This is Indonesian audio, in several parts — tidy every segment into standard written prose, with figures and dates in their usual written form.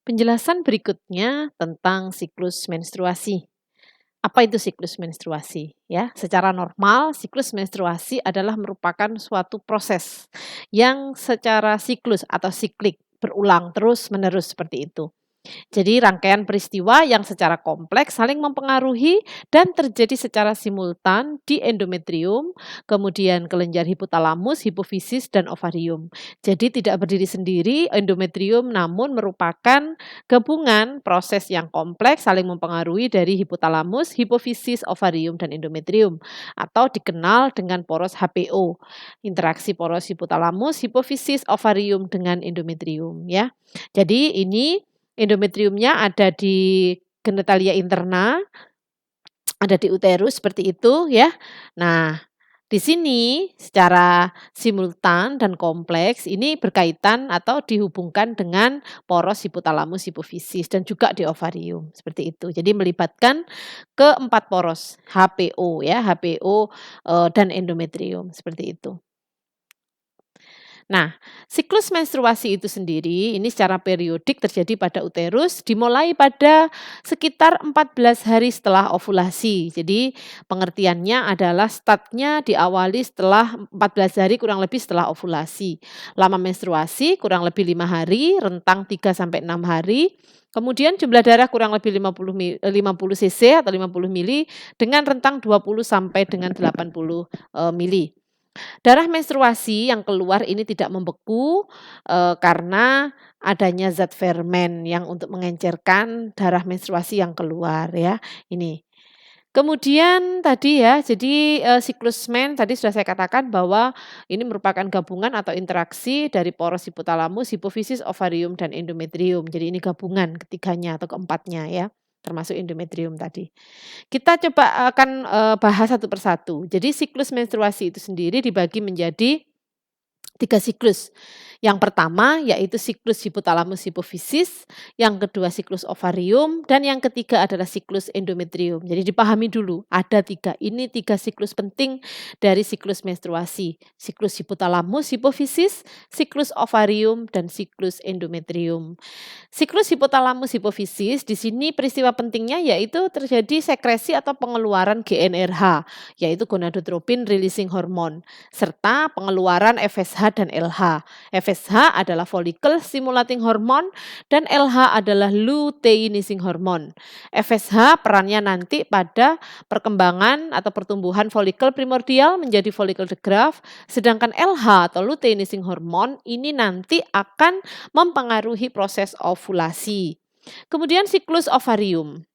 Penjelasan berikutnya tentang siklus menstruasi. Apa itu siklus menstruasi? Ya, secara normal siklus menstruasi adalah merupakan suatu proses yang secara siklus atau siklik berulang terus-menerus seperti itu. Jadi rangkaian peristiwa yang secara kompleks saling mempengaruhi dan terjadi secara simultan di endometrium, kemudian kelenjar hipotalamus, hipofisis, dan ovarium. Jadi tidak berdiri sendiri endometrium namun merupakan gabungan proses yang kompleks saling mempengaruhi dari hipotalamus, hipofisis, ovarium, dan endometrium atau dikenal dengan poros HPO. Interaksi poros hipotalamus, hipofisis, ovarium dengan endometrium ya. Jadi ini endometriumnya ada di genitalia interna, ada di uterus seperti itu ya. Nah, di sini secara simultan dan kompleks ini berkaitan atau dihubungkan dengan poros hipotalamus hipofisis dan juga di ovarium seperti itu. Jadi melibatkan keempat poros HPO ya, HPO dan endometrium seperti itu. Nah, siklus menstruasi itu sendiri ini secara periodik terjadi pada uterus dimulai pada sekitar 14 hari setelah ovulasi. Jadi pengertiannya adalah startnya diawali setelah 14 hari kurang lebih setelah ovulasi. Lama menstruasi kurang lebih 5 hari, rentang 3 sampai 6 hari. Kemudian jumlah darah kurang lebih 50 cc atau 50 mili dengan rentang 20 sampai dengan 80 mili. Darah menstruasi yang keluar ini tidak membeku, karena adanya zat fermen yang untuk mengencerkan darah menstruasi yang keluar ya, ini. Kemudian tadi ya, jadi, siklus tadi sudah saya katakan bahwa ini merupakan gabungan atau interaksi dari poros hipotalamus, hipofisis, ovarium, dan endometrium. Jadi ini gabungan ketiganya atau keempatnya ya, termasuk endometrium tadi. Kita coba akan, bahas satu persatu. Jadi siklus menstruasi itu sendiri dibagi menjadi 3 siklus. Yang pertama yaitu siklus hipotalamus hipofisis, yang kedua siklus ovarium, dan yang ketiga adalah siklus endometrium. Jadi dipahami dulu, ada 3, ini 3 siklus penting dari siklus menstruasi. Siklus hipotalamus hipofisis, siklus ovarium, dan siklus endometrium. Siklus hipotalamus hipofisis di sini peristiwa pentingnya yaitu terjadi sekresi atau pengeluaran GnRH, yaitu gonadotropin releasing hormone, serta pengeluaran FSH dan LH. FSH adalah follicle stimulating hormone dan LH adalah luteinizing hormone. FSH perannya nanti pada perkembangan atau pertumbuhan folikel primordial menjadi folikel de Graaff, sedangkan LH atau luteinizing hormone ini nanti akan mempengaruhi proses ovulasi. Kemudian siklus ovarium.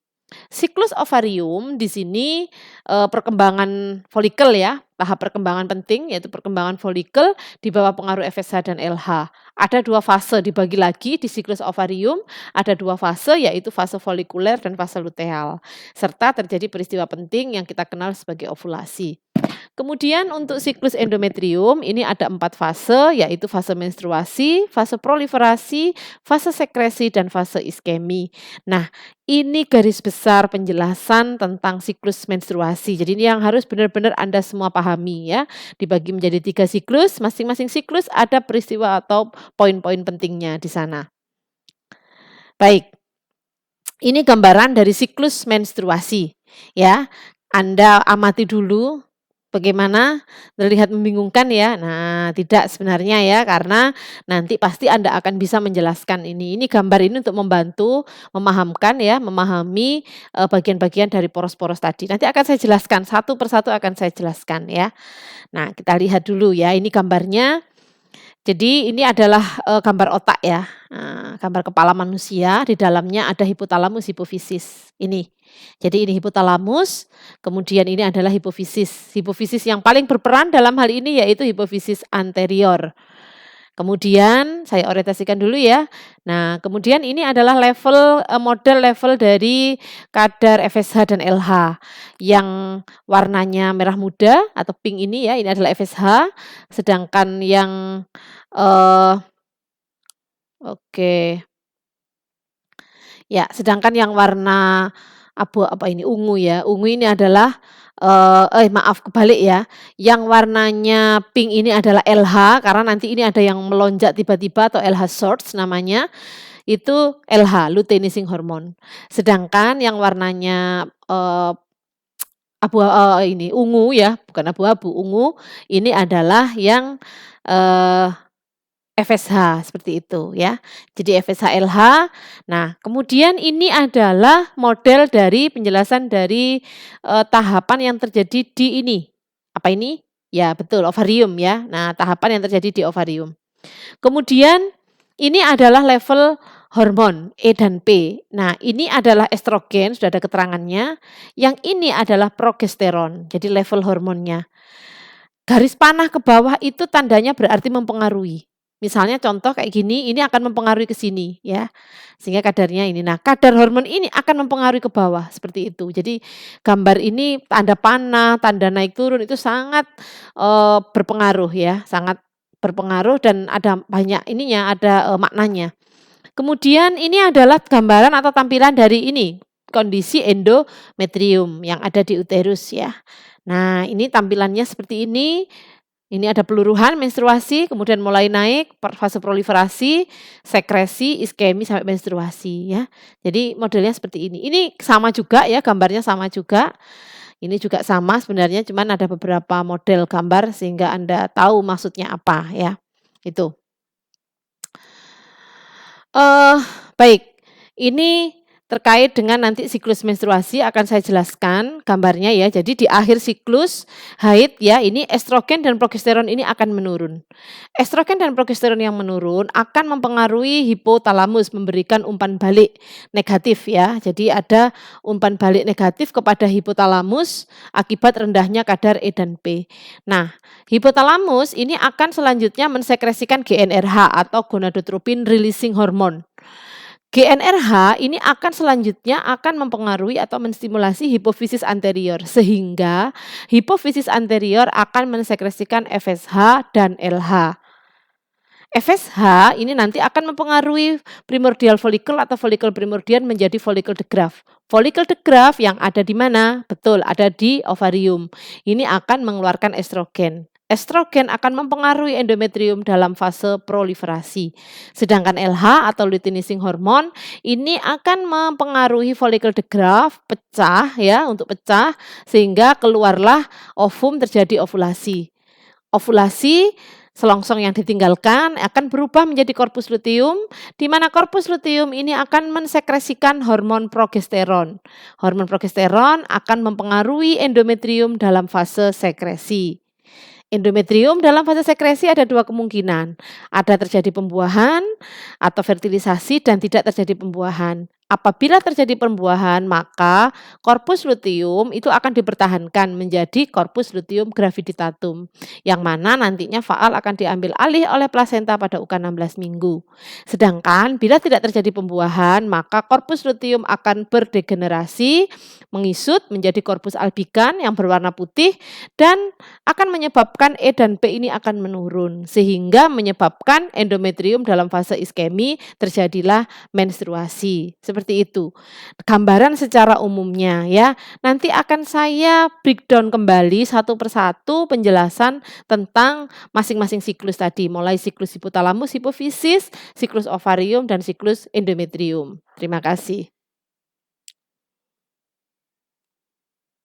Siklus ovarium di sini, perkembangan folikel ya, tahap perkembangan penting yaitu perkembangan folikel di bawah pengaruh FSH dan LH. Ada 2 fase dibagi lagi di siklus ovarium, ada 2 fase yaitu fase folikuler dan fase luteal. Serta terjadi peristiwa penting yang kita kenal sebagai ovulasi. Kemudian untuk siklus endometrium ini ada 4 fase yaitu fase menstruasi, fase proliferasi, fase sekresi, dan fase iskemi. Nah, ini garis besar penjelasan tentang siklus menstruasi. Jadi ini yang harus benar-benar Anda semua pahami ya. Dibagi menjadi 3 siklus, masing-masing siklus ada peristiwa atau poin-poin pentingnya di sana. Baik, ini gambaran dari siklus menstruasi ya. Anda amati dulu bagaimana, terlihat membingungkan ya? Nah, tidak sebenarnya ya, karena nanti pasti Anda akan bisa menjelaskan ini. Ini gambar ini untuk membantu memahamkan ya, memahami, bagian-bagian dari poros-poros tadi. Nanti akan saya jelaskan, satu persatu akan saya jelaskan ya. Nah, kita lihat dulu ya, ini gambarnya. Jadi ini adalah, gambar otak ya, gambar kepala manusia, di dalamnya ada hipotalamus, hipofisis, ini. Jadi ini hipotalamus, kemudian ini adalah hipofisis. Hipofisis yang paling berperan dalam hal ini yaitu hipofisis anterior. Kemudian saya orientasikan dulu ya. Nah, kemudian ini adalah level, model level dari kadar FSH dan LH. Yang warnanya merah muda atau pink ini ya, ini adalah FSH, sedangkan yang, oke. Ya, sedangkan yang warna apa ini, ungu ya, ungu ini adalah maaf kebalik ya, yang warnanya pink ini adalah LH karena nanti ini ada yang melonjak tiba-tiba atau LH shorts namanya, itu LH, luteinizing hormone. Sedangkan yang warnanya, ini ungu ya, bukan abu-abu, ungu, ini adalah yang, eee, FSH seperti itu ya. Jadi FSH LH. Nah, kemudian ini adalah model dari penjelasan dari, tahapan yang terjadi di ini. Apa ini? Ya betul, ovarium ya. Nah, tahapan yang terjadi di ovarium. Kemudian ini adalah level hormon E dan P. Nah, ini adalah estrogen, sudah ada keterangannya. Yang ini adalah progesteron, jadi level hormonnya. Garis panah ke bawah itu tandanya berarti mempengaruhi. Misalnya contoh kayak gini, ini akan mempengaruhi ke sini ya, sehingga kadarnya ini. Nah, kadar hormon ini akan mempengaruhi ke bawah, seperti itu. Jadi gambar ini tanda panah, tanda naik turun itu sangat, berpengaruh ya, sangat berpengaruh dan ada banyak ininya, ada, maknanya. Kemudian ini adalah gambaran atau tampilan dari ini, kondisi endometrium yang ada di uterus ya. Nah, ini tampilannya seperti ini ada peluruhan, menstruasi, kemudian mulai naik fase proliferasi, sekresi, iskemi, sampai menstruasi ya. Jadi modelnya seperti ini. Ini sama juga ya, gambarnya sama juga. Ini juga sama sebenarnya, cuman ada beberapa model gambar sehingga Anda tahu maksudnya apa ya, itu. Eh, baik, ini terkait dengan nanti siklus menstruasi akan saya jelaskan gambarnya ya. Jadi di akhir siklus haid ya, ini estrogen dan progesteron ini akan menurun. Estrogen dan progesteron yang menurun akan mempengaruhi hipotalamus, memberikan umpan balik negatif ya. Jadi ada umpan balik negatif kepada hipotalamus akibat rendahnya kadar E dan P. Nah, hipotalamus ini akan selanjutnya mensekresikan GnRH atau gonadotropin releasing hormone. GnRH ini akan selanjutnya akan mempengaruhi atau menstimulasi hipofisis anterior sehingga hipofisis anterior akan mensekresikan FSH dan LH. FSH ini nanti akan mempengaruhi primordial follicle atau follicle primordial menjadi follicle de Graaff. Follicle de Graaff yang ada di mana? Betul, ada di ovarium. Ini akan mengeluarkan estrogen. Estrogen akan mempengaruhi endometrium dalam fase proliferasi. Sedangkan LH atau luteinizing hormone ini akan mempengaruhi follicle de Graaff pecah ya, untuk pecah sehingga keluarlah ovum, terjadi ovulasi. Ovulasi, selongsong yang ditinggalkan akan berubah menjadi korpus luteum, di mana korpus luteum ini akan mensekresikan hormon progesteron. Hormon progesteron akan mempengaruhi endometrium dalam fase sekresi. Endometrium dalam fase sekresi ada dua kemungkinan, ada terjadi pembuahan atau fertilisasi dan tidak terjadi pembuahan. Apabila terjadi pembuahan, maka korpus luteum itu akan dipertahankan menjadi korpus luteum graviditatum, yang mana nantinya faal akan diambil alih oleh plasenta pada usia 16 minggu. Sedangkan bila tidak terjadi pembuahan, maka korpus luteum akan berdegenerasi, mengisut menjadi korpus albikan yang berwarna putih dan akan menyebabkan E dan P ini akan menurun sehingga menyebabkan endometrium dalam fase iskemi terjadilah menstruasi. Seperti itu. Gambaran secara umumnya ya. Nanti akan saya breakdown kembali satu persatu penjelasan tentang masing-masing siklus tadi, mulai siklus hipotalamus hipofisis, siklus ovarium dan siklus endometrium. Terima kasih.